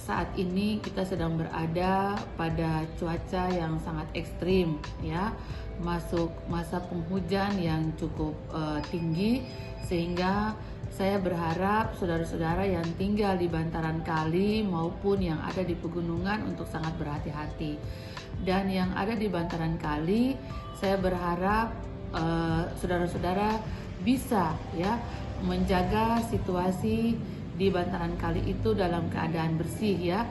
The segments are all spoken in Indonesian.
saat ini kita sedang berada pada cuaca yang sangat ekstrim ya, masuk masa penghujan yang cukup tinggi, sehingga saya berharap saudara-saudara yang tinggal di bantaran kali maupun yang ada di pegunungan untuk sangat berhati-hati. Dan yang ada di bantaran kali, saya berharap saudara-saudara bisa ya menjaga situasi di bantaran kali itu dalam keadaan bersih ya.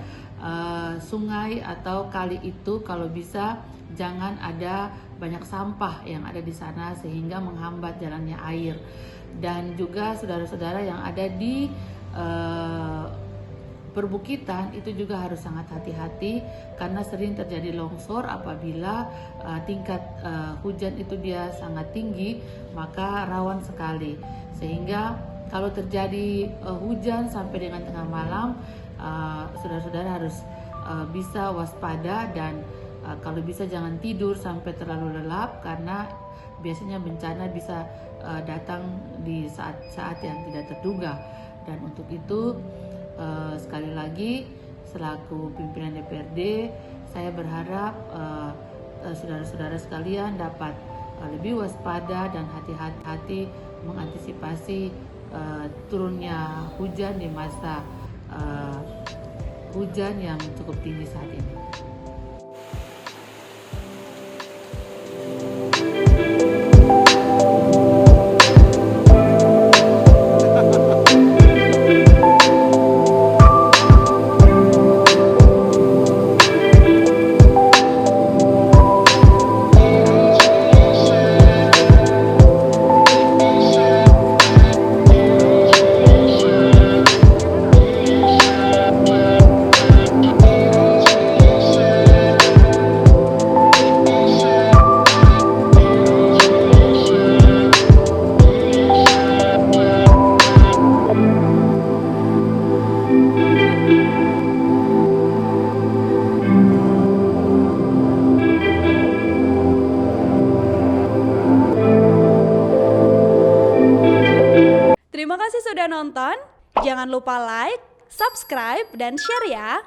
Sungai atau kali itu kalau bisa jangan ada banyak sampah yang ada di sana sehingga menghambat jalannya air. Dan juga saudara-saudara yang ada di perbukitan itu juga harus sangat hati-hati karena sering terjadi longsor apabila tingkat hujan itu dia sangat tinggi, maka rawan sekali. Sehingga kalau terjadi hujan sampai dengan tengah malam, saudara-saudara harus bisa waspada dan kalau bisa jangan tidur sampai terlalu lelap karena biasanya bencana bisa datang di saat-saat yang tidak terduga. Dan untuk itu sekali lagi selaku pimpinan DPRD, saya berharap saudara-saudara sekalian dapat lebih waspada dan hati-hati mengantisipasi turunnya hujan di masa hujan yang cukup tinggi saat ini. Terima kasih sudah nonton. Jangan lupa like, subscribe, dan share ya.